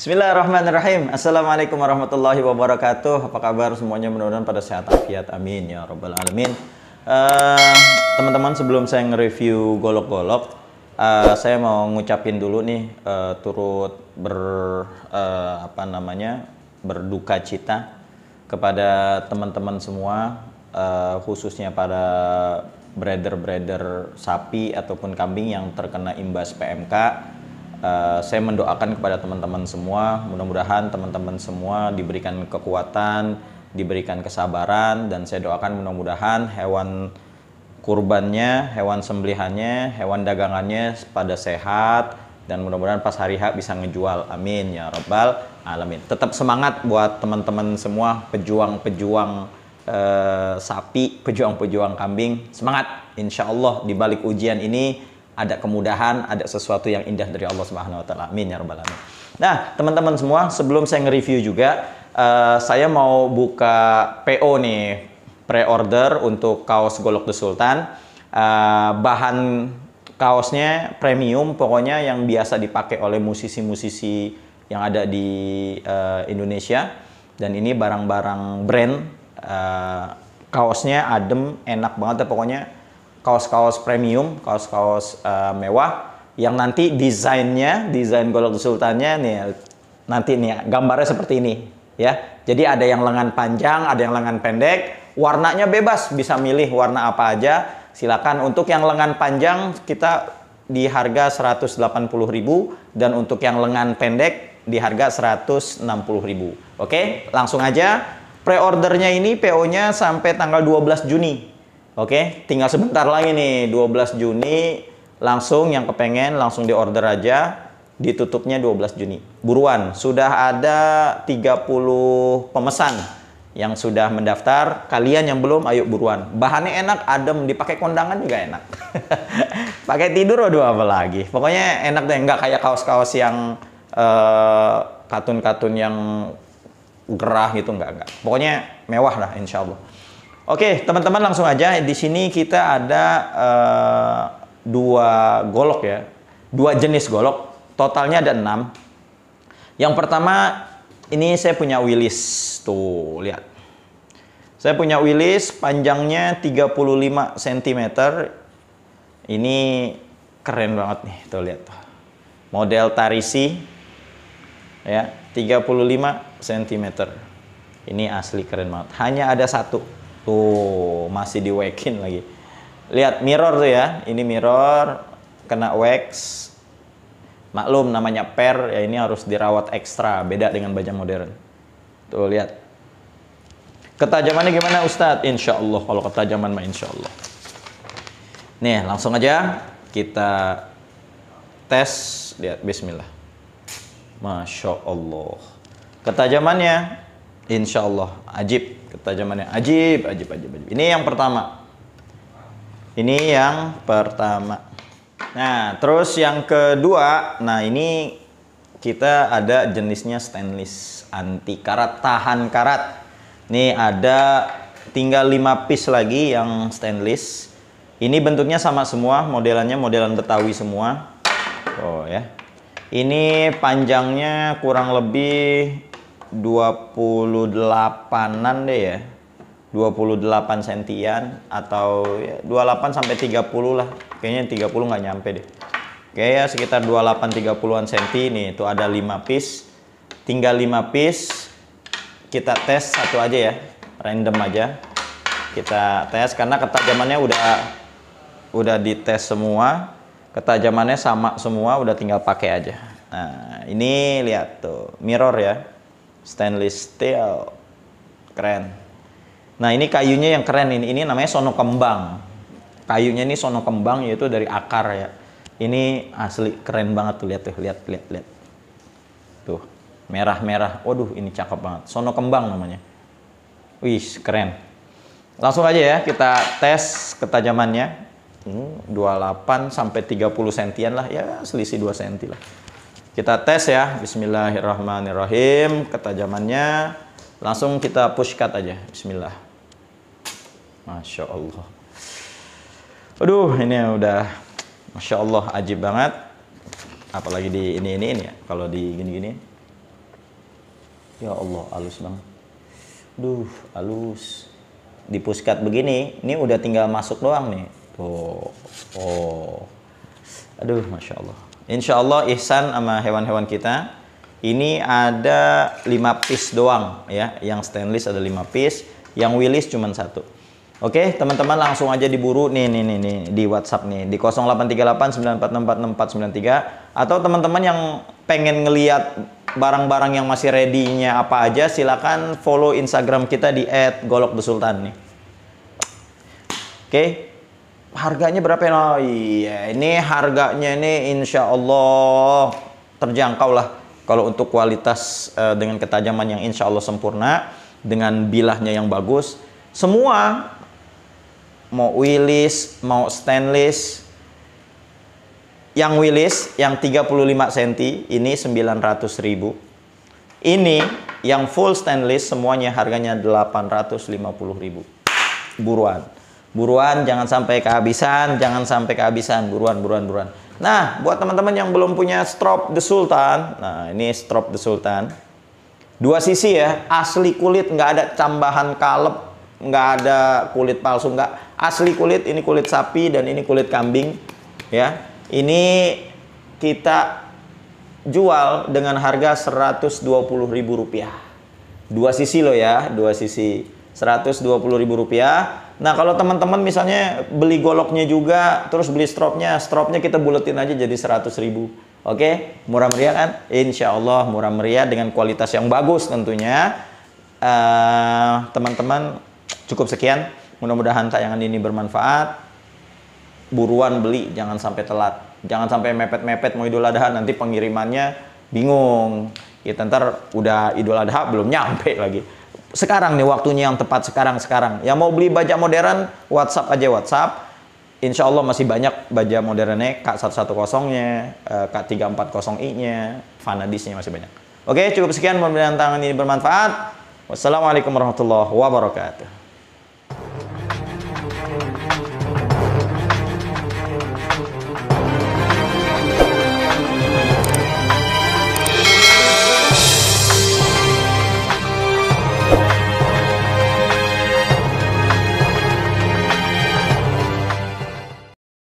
Bismillahirrahmanirrahim. Assalamualaikum warahmatullahi wabarakatuh. Apa kabar semuanya? Mudah-mudahan pada sehat afiat. Amin ya rabbal alamin. Teman-teman, sebelum saya nge-review golok-golok, saya mau ngucapin dulu nih, turut berduka cita kepada teman-teman semua, khususnya pada breeder-breeder sapi ataupun kambing yang terkena imbas PMK. Saya mendoakan kepada teman-teman semua, mudah-mudahan teman-teman semua diberikan kekuatan, diberikan kesabaran, dan saya doakan mudah-mudahan hewan kurbannya, hewan sembelihannya, hewan dagangannya pada sehat, dan mudah-mudahan pas hari H bisa ngejual. Amin ya rabbal alamin. Tetap semangat buat teman-teman semua, pejuang-pejuang sapi, pejuang-pejuang kambing. Semangat, insya Allah di balik ujian ini ada kemudahan, ada sesuatu yang indah dari Allah Subhanahu wa taala. Amin ya rabbal alamin. Nah, teman-teman semua, sebelum saya nge-review juga, saya mau buka PO nih, pre-order untuk kaos Golok The Sultan. Bahan kaosnya premium, pokoknya yang biasa dipakai oleh musisi-musisi yang ada di Indonesia. Dan ini barang-barang brand. Kaosnya adem, enak banget ya pokoknya. Kaos-kaos premium, kaos-kaos mewah, yang nanti desain Golok The Sultannya nih, nanti nih gambarnya seperti ini ya. Jadi ada yang lengan panjang, ada yang lengan pendek, warnanya bebas, bisa milih warna apa aja. Silakan. Untuk yang lengan panjang kita di harga 180.000, dan untuk yang lengan pendek di harga 160.000. Oke, langsung aja. Pre-ordernya ini PO-nya sampai tanggal 12 Juni. Oke, tinggal sebentar lagi nih, 12 Juni. Langsung yang kepengen langsung di order aja. Ditutupnya 12 Juni. Buruan, sudah ada 30 pemesan yang sudah mendaftar. Kalian yang belum, ayo buruan. Bahannya enak, adem, dipakai kondangan juga enak. Pakai tidur, aduh apa lagi. Pokoknya enak deh, nggak kayak kaos-kaos yang katun-katun yang gerah gitu, enggak. Pokoknya mewah lah, insya Allah. Oke, teman-teman, langsung aja. Di sini kita ada dua golok ya, dua jenis golok. Totalnya ada 6. Yang pertama, ini saya punya Willis. Tuh, lihat. Saya punya Willis, panjangnya 35 cm. Ini keren banget nih, tuh lihat. Model Tarisi ya, 35 cm. Ini asli keren banget. Hanya ada satu. Tuh, masih diwekin lagi. Lihat mirror tuh ya. Ini mirror kena wax. Maklum namanya per ya, ini harus dirawat ekstra, beda dengan bajang modern. Tuh lihat. Ketajamannya gimana Ustadz? Insya Allah, kalau ketajaman mah insya Allah. Nih, langsung aja kita tes. Lihat, bismillah. Masya Allah. Ketajamannya insya Allah ajib. Ketajamannya ajib. Ini yang pertama. Nah, terus yang kedua, nah ini kita ada jenisnya stainless, anti karat, tahan karat. Nih ada tinggal 5 piece lagi yang stainless. Ini bentuknya sama semua, modelannya modelan Betawi semua. Oh ya. Ini panjangnya kurang lebih 28-an deh ya. 28 sentian atau ya, 28 sampai 30 lah. Kayaknya 30 nggak nyampe deh. Kayak sekitar 28-30an senti nih. Itu ada 5 piece. Tinggal 5 piece. Kita tes satu aja ya. Random aja. Kita tes karena ketajamannya udah dites semua. Ketajamannya sama semua, udah tinggal pakai aja. Nah, ini lihat tuh, mirror ya. Stainless steel. Keren. Nah, ini kayunya yang keren ini. Ini namanya sono kembang. Kayunya ini sono kembang, yaitu dari akar ya. Ini asli keren banget tuh, lihat tuh, lihat. Tuh, merah-merah. Waduh, ini cakep banget. Sono kembang namanya. Wih, keren. Langsung aja ya kita tes ketajamannya. 28 sampai 30 sentian lah ya, selisih 2 senti lah. Kita tes ya. Bismillahirrahmanirrahim. Ketajamannya langsung kita push cut aja. Bismillah. Masya Allah. Aduh, ini udah Masya Allah, ajib banget. Apalagi di ini ya, kalau di gini-gini. Ya Allah, halus banget. Duh, halus. Di puskat begini, ini udah tinggal masuk doang nih. Tuh. Oh. Aduh, Masya Allah. Insya Allah ihsan sama hewan-hewan kita. Ini ada 5 piece doang ya. Yang stainless ada 5 piece. Yang Willis cuma 1. Oke, teman-teman langsung aja diburu nih di WhatsApp nih di 083894646493 atau teman-teman yang pengen ngeliat barang-barang yang masih ready-nya apa aja, silakan follow Instagram kita di @golokthesultan nih. Oke. Harganya berapa ya? Oh iya, ini harganya ini insya Allah terjangkau lah. Kalau untuk kualitas dengan ketajaman yang insya Allah sempurna, dengan bilahnya yang bagus, semua mau Willis, mau stainless. Yang Willis yang 35 cm ini 900.000. Ini yang full stainless semuanya harganya 850.000. Buruan. Buruan, jangan sampai kehabisan, buruan. Nah, buat teman-teman yang belum punya strop The Sultan, nah ini strop The Sultan. 2 sisi ya, asli kulit, nggak ada tambahan kalep, nggak ada kulit palsu, nggak, asli kulit. Ini kulit sapi dan ini kulit kambing ya. Ini kita jual dengan harga Rp120.000. 2 sisi loh ya, 2 sisi Rp120.000. Nah, kalau teman-teman misalnya beli goloknya juga, terus beli stropnya kita buletin aja jadi 100.000. Oke, murah meriah kan? Insya Allah murah meriah dengan kualitas yang bagus tentunya. Teman-teman, cukup sekian. Mudah-mudahan tayangan ini bermanfaat. Buruan beli, jangan sampai telat. Jangan sampai mepet-mepet mau Idul Adha, nanti pengirimannya bingung. Kita ntar udah Idul Adha belum nyampe lagi. Sekarang nih waktunya yang tepat, sekarang. Yang mau beli baja modern, WhatsApp aja, WhatsApp. Insya Allah masih banyak baja modernnya, K110-nya, K340i-nya, Vanadisnya masih banyak. Oke, cukup sekian. Mudah-mudahan tangan ini bermanfaat. Wassalamualaikum warahmatullahi wabarakatuh.